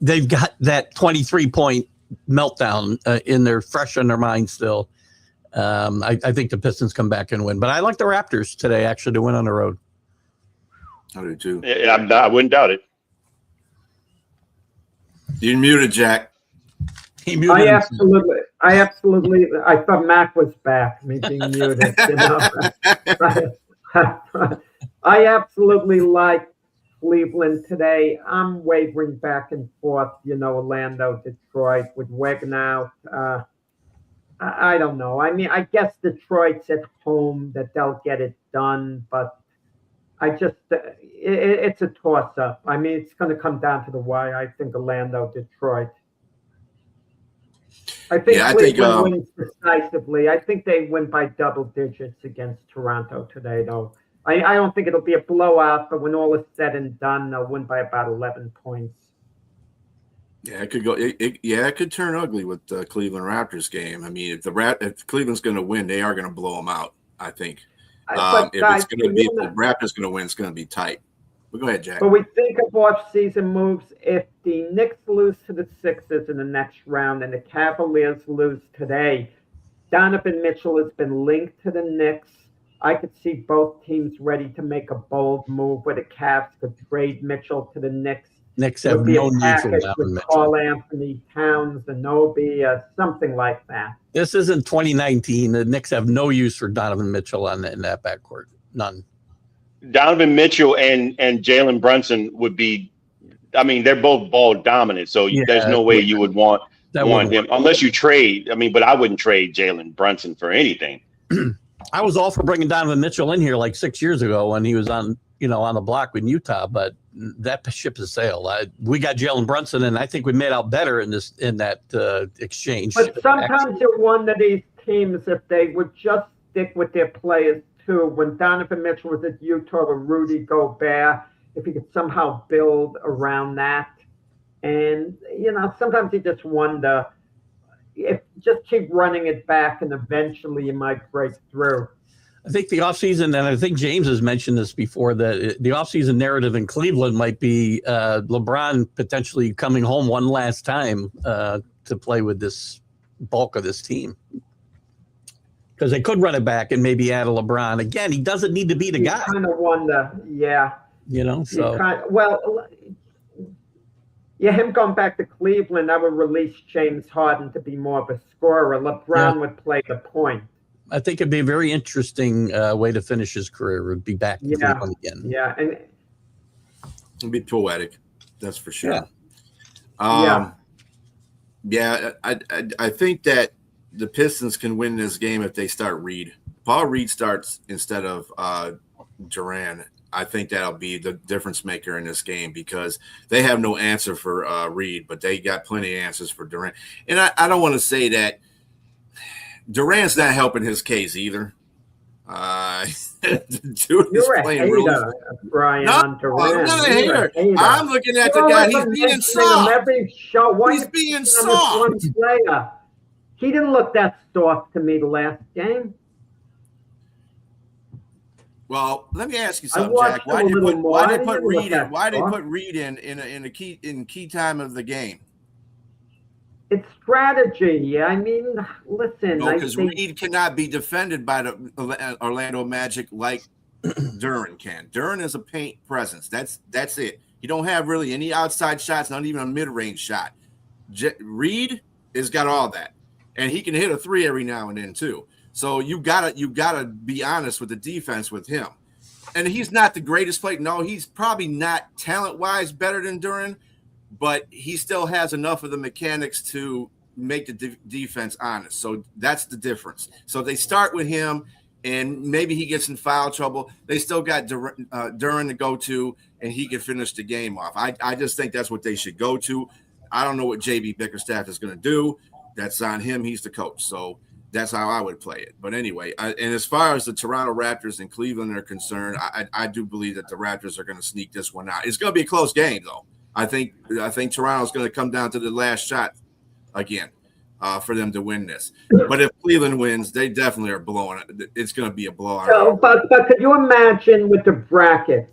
they've got that 23-point meltdown fresh in their mind still. I think the Pistons come back and win. But I like the Raptors today, actually, to win on the road. I do too. Yeah, I wouldn't doubt it. You're muted, Jack. He muted I himself. absolutely, I thought Mac was back, me being muted, you know. I absolutely like Cleveland today. I'm wavering back and forth, you know, Orlando, Detroit with Wegnow. I don't know. I mean, I guess Detroit's at home that they'll get it done, but I just, it's a toss up. I mean, it's going to come down to the wire. I think Orlando, Detroit. I think Cleveland wins decisively. I think they win by double digits against Toronto today, though. I don't think it'll be a blowout, but when all is said and done, they'll win by about 11 points. Yeah, it could go. It could turn ugly with the Cleveland Raptors game. I mean, if Cleveland's going to win, they are going to blow them out. I think. If it's going to be if the Raptors going to win, it's going to be tight. But go ahead, Jack. But we think of off-season moves. If the Knicks lose to the Sixers in the next round and the Cavaliers lose today, Donovan Mitchell has been linked to the Knicks. I could see both teams ready to make a bold move where the Cavs could trade Mitchell to the Knicks. Knicks have no need for Donovan Mitchell. Carl Anthony Towns, Anunoby, something like that. This isn't 2019. The Knicks have no use for Donovan Mitchell in that backcourt. None. Donovan Mitchell and Jalen Brunson would be. I mean, they're both ball dominant, so there's no way you would want him unless you trade. I mean, but I wouldn't trade Jalen Brunson for anything. I was all for bringing Donovan Mitchell in here like 6 years ago when he was on the block with Utah, but that ship has sailed. We got Jalen Brunson, and I think we made out better in that exchange. But sometimes you wonder these teams if they would just stick with their players too. When Donovan Mitchell was at Utah with Rudy Gobert, if he could somehow build around that, and sometimes you just wonder if just keep running it back, and eventually you might break through. I think the offseason, and I think James has mentioned this before, that the offseason narrative in Cleveland might be LeBron potentially coming home one last time to play with this bulk of this team. Because they could run it back and maybe add a LeBron. Again, he doesn't need to be the guy. I kind of wonder, yeah. Him going back to Cleveland, that would release James Harden to be more of a scorer. LeBron would play the point. I think it'd be a very interesting way to finish his career. Would be back in Cleveland again. Yeah, and it'd be poetic, that's for sure. Yeah. I think that the Pistons can win this game if they start Reed. Paul Reed starts instead of Duran. I think that'll be the difference maker in this game because they have no answer for Reed, but they got plenty of answers for Durant. And I don't want to say that Durant's not helping his case either. Dude is playing rules. Brian, no, Durant. I'm not a hater. I'm looking at the guy. He's being soft. Every show. Why he's being soft. One player? He didn't look that soft to me the last game. Well, let me ask you something, Jack. Why they put Reed in key time of the game? It's strategy. I mean, listen. No, because Reed cannot be defended by the Orlando Magic like Duran can. Duran is a paint presence. That's it. You don't have really any outside shots, not even a mid-range shot. Reed has got all that, and he can hit a three every now and then too. So you gotta be honest with the defense with him. And he's not the greatest player. No, he's probably not talent-wise better than Duran, but he still has enough of the mechanics to make the defense honest. So that's the difference. So if they start with him and maybe he gets in foul trouble, they still got Duran to go to, and he can finish the game off. I just think that's what they should go to. I don't know what JB Bickerstaff is going to do. That's on him. He's the coach. So that's how I would play it. But anyway, and as far as the Toronto Raptors and Cleveland are concerned, I do believe that the Raptors are going to sneak this one out. It's going to be a close game, though. I think Toronto's going to come down to the last shot again for them to win this. But if Cleveland wins, they definitely are blowing it. It's going to be a blowout. So, but could you imagine with the bracket,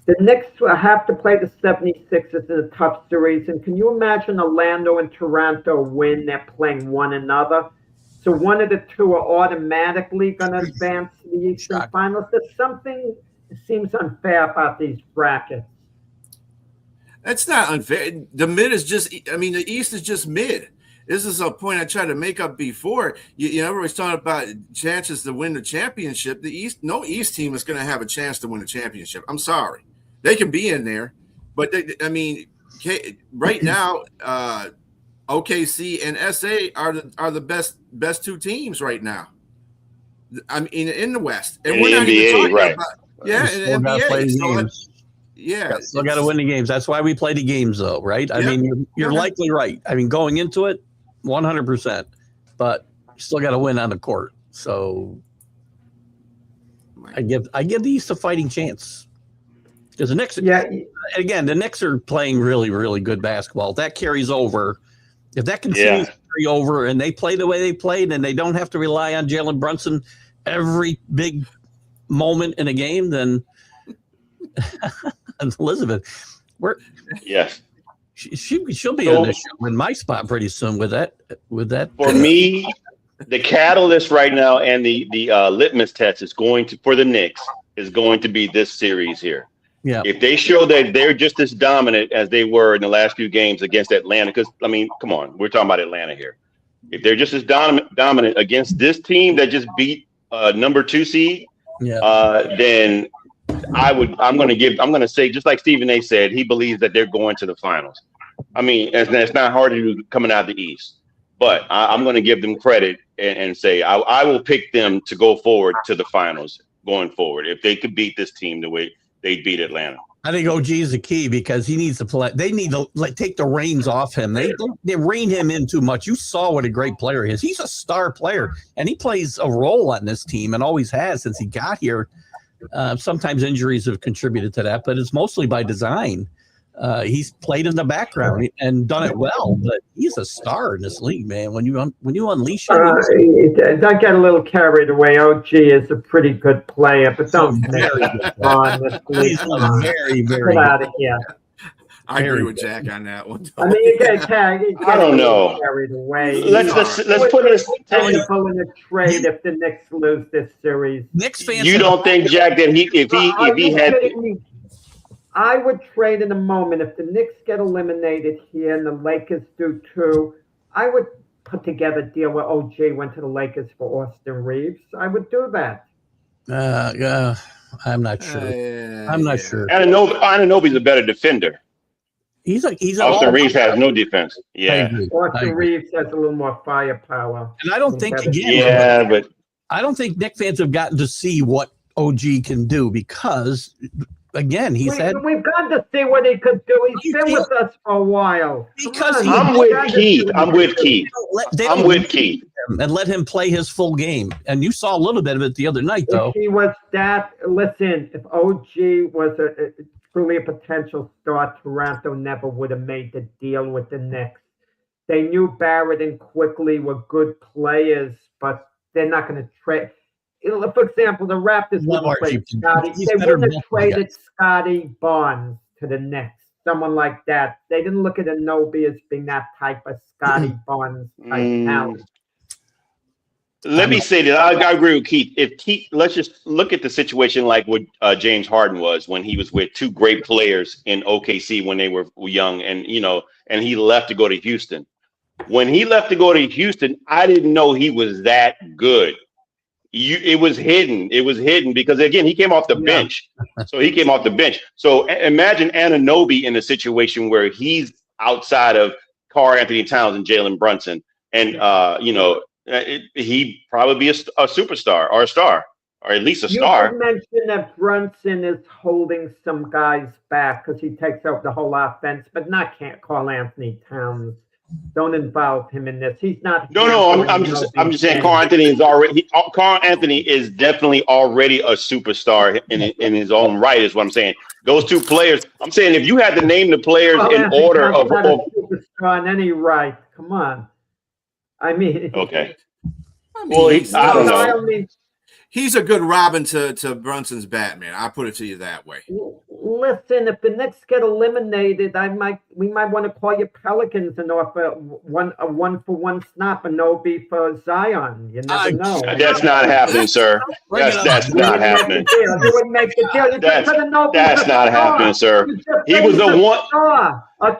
the Knicks have to play the 76ers in a tough series, and can you imagine Orlando and Toronto win? They're playing one another. So one of the two are automatically going to advance to the Eastern Finals. There's something it seems unfair about these brackets. That's not unfair. The mid is just, I mean, the East is just mid. This is a point I tried to make up before. You know, everybody's talking about chances to win the championship. The East, no East team is going to have a chance to win the championship. I'm sorry. They can be in there, but I mean, right now, OKC and SA are the best two teams right now. I mean, in the West, and we're not even talking right. about in the NBA. Yeah, still got to win the games. That's why we play the games, though, right? I mean, you're likely right. I mean, going into it, 100%, but you still got to win on the court. So I give the East a fighting chance because the Knicks. Yeah. Again, the Knicks are playing really, really good basketball. If that carries over, if that continues to carry over, and they play the way they played, and they don't have to rely on Jalen Brunson every big moment in a game, then. Elizabeth, she'll be on this show in my spot pretty soon with that. For me, the catalyst right now and the litmus test is going to for the Knicks is going to be this series here. Yeah. If they show that they're just as dominant as they were in the last few games against Atlanta, because I mean, come on, we're talking about Atlanta here. If they're just as dominant against this team that just beat number 2 seed, then. I'm going to say, just like Stephen A said, he believes that they're going to the finals. I mean, it's not hard to do coming out of the East, but I'm going to give them credit and say I will pick them to go forward to the finals going forward if they could beat this team the way they beat Atlanta. I think OG is the key because he needs to play. They need to take the reins off him. They rein him in too much. You saw what a great player he is. He's a star player, and he plays a role on this team and always has since he got here. Sometimes injuries have contributed to that, but it's mostly by design. He's played in the background and done it well, but he's a star in this league, man. When you unleash him, don't get a little carried away. OG is a pretty good player, but don't make it on this league. He's very, very. Get out of here. I agree with Jack on that one. I mean, you get carried. I don't know. Carried away. Let's put this. In a trade if the Knicks lose this series. Knicks fans. You don't think Jack that if he had. I would trade in a moment if the Knicks get eliminated here and the Lakers do too. I would put together a deal where OG went to the Lakers for Austin Reeves. I would do that. I'm not sure. I'm not sure. Anunoby's a better defender. Austin Reeves has no defense. Yeah. Austin Reeves has a little more firepower. And I don't think but I don't think Knicks fans have gotten to see what OG can do because again, we've got to see what he could do. He's been with us for a while. Because I'm with Keith. I'm with Keith. And let him play his full game. And you saw a little bit of it the other night, though. If he was if OG was truly a potential star, Toronto never would have made the deal with the Knicks. They knew Barrett and Quickly were good players, but they're not going to trade. For example, the Raptors wouldn't trade Scotty. They wouldn't have traded Scotty Barnes to the Knicks, someone like that. They didn't look at Anunoby as being that type of Scotty Barnes type talent. Let me say that I agree with Keith. Let's just look at the situation like what James Harden was when he was with two great players in OKC when they were young, and he left to go to Houston. When he left to go to Houston, I didn't know he was that good. It was hidden. It was hidden because again, he came off the bench. So he came off the bench. So imagine Anunoby in a situation where he's outside of Karl-Anthony Towns and Jalen Brunson, and he'd probably be a superstar or a star, or at least a star. You mentioned that Brunson is holding some guys back because he takes over the whole offense, but not Karl-Anthony Towns. Don't involve him in this. He's not. No. I'm just saying. Karl-Anthony is definitely already a superstar in his own right. Is what I'm saying. Those two players. I'm saying if you had to name the players in order of superstar in any right. Come on. I mean. Okay. I don't know. He's a good Robin to Brunson's Batman. I'll put it to you that way. listen, if the Knicks get eliminated, we might want to call you Pelicans and offer a 1-for-1 snap and Nobi for Zion. You never know. That's not happening, sir. That's not happening. You wouldn't make the deal. You just put a Nobi. That's not happening, sir. He was a one.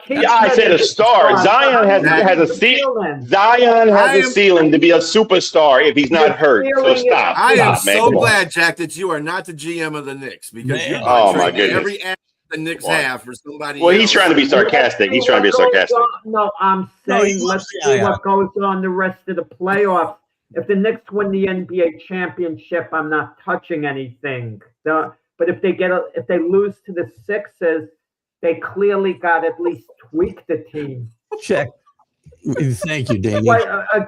Yeah, I said a star. Zion has a ceiling. Zion has a ceiling to be a superstar if he's not hurt. So stop. I am man. so glad, Jack, that you are not the GM of the Knicks because you my goodness. every asset the Knicks have for somebody. Well, else. he's trying to be sarcastic. He's trying to be sarcastic. No, I'm saying let's see what goes on the rest of the playoffs. If the Knicks win the NBA championship, I'm not touching anything. But if they lose to the Sixers, they clearly got at least tweak the team. Check. Thank you, Danny. Wait. I'm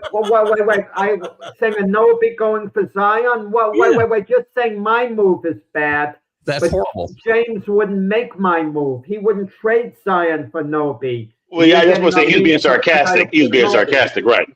saying a Nobi going for Zion. Wait. Just saying my move is bad. That's horrible. James wouldn't make my move. He wouldn't trade Zion for Nobi. Well, yeah, I just want to say he was being sarcastic. He was being sarcastic, right?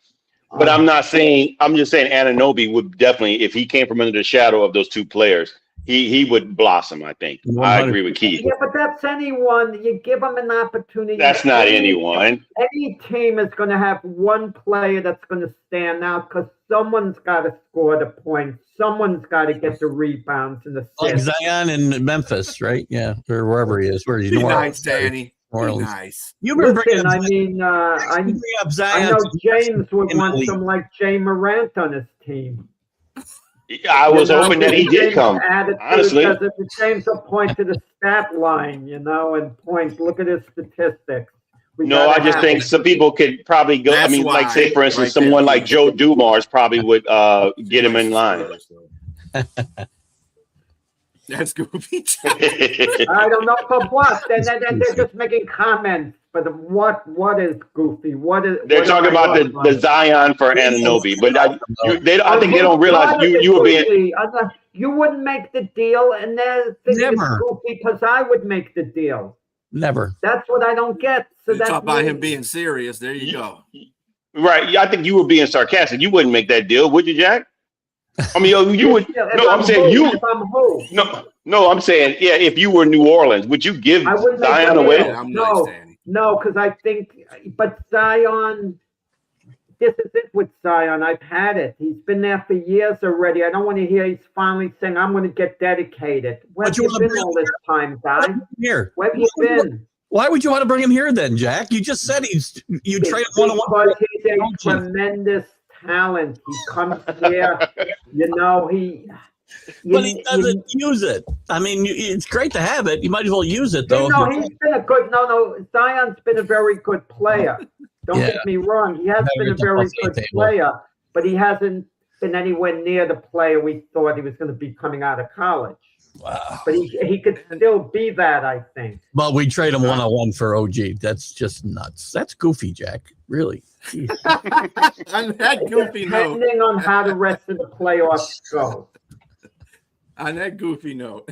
But I'm not saying. I'm just saying Anunoby would definitely, if he came from under the shadow of those two players, he would blossom. I think. 100%. I agree with Keith. Yeah, but that's anyone. You give them an opportunity. That's not anyone. Any team is going to have one player that's going to stand out because someone's got to score the points. Someone's got to get the rebounds and the assists. Like Zion in Memphis, right? Yeah, or wherever he is. Where he's Be nice, Danny. Nice. You've been bringing up, I know James would want some like Jay Morant on his team. I was hoping that he did come. Honestly, because if James will point to the stat line, and point. Look at his statistics. No, I just think some people could probably go. That's like say for instance, someone like Joe Dumars probably would get him in line. That's goofy. I don't know for what. They're just making comments. But what is goofy? They're talking about the Zion for Anunoby, but I think they don't realize you were being. You wouldn't make the deal, and they're thinking Never. it's goofy because I would make the deal. Never. That's what I don't get. So that's talk about him being serious. There you go. Right. I think you were being sarcastic. You wouldn't make that deal, would you, Jack? I mean, you would. No, I'm saying you. No, I'm saying, yeah. If you were New Orleans, would you give Zion away? No, because I think, but Zion. This is it with Zion. I've had it. He's been there for years already. I don't want to hear he's finally saying, I'm going to get dedicated. Where have you been all this time, guy? Here. Where have you been? Why would you want to bring him here then, Jack? You just said you trade him one-on-one. Because he's a tremendous talent. He comes here, but he doesn't use it. I mean, it's great to have it. You might as well use it, though. He's been a good. Zion's been a very good player. Don't get me wrong. He has been a very good player, but he hasn't been anywhere near the player we thought he was going to be coming out of college. Wow. But he could still be that, I think. But we trade him one-on-one for OG. That's just nuts. That's goofy, Jack. Really. On that goofy note. Depending on how the rest of the playoffs go. On that goofy note,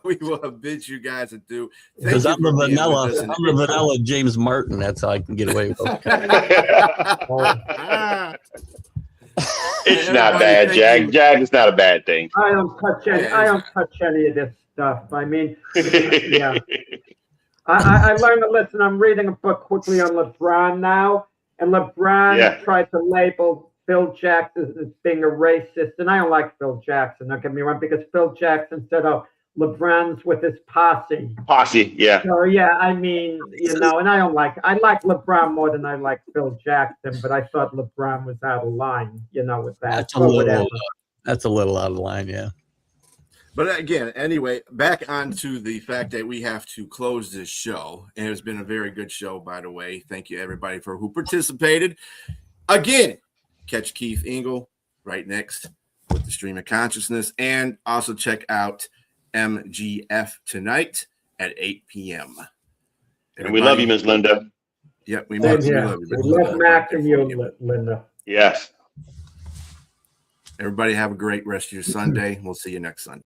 we will bid you guys adieu. Because I'm the vanilla James Martin. That's how I can get away with it. It's not bad, Jack. Jack, it's not a bad thing. I don't touch any of this stuff. I mean, yeah. I learned a lesson. I'm reading a book quickly on LeBron now, and LeBron tried to label Phil Jackson as being a racist, and I don't like Phil Jackson. Don't get me wrong, because Phil Jackson said, "Oh, LeBron's with his posse." Posse, yeah. So yeah, I mean, and I like LeBron more than I like Phil Jackson, but I thought LeBron was out of line, with that. That's a little out of line, yeah. But again, anyway, back onto the fact that we have to close this show, and it's been a very good show, by the way. Thank you, everybody, for who participated. Again, catch Keith Engel right next with the Stream of Consciousness, and also check out MGF tonight at 8 p.m. And we love you, Ms. Linda. Yep, we love you. We love Mac and you, Linda. Yes. Everybody have a great rest of your Sunday. We'll see you next Sunday.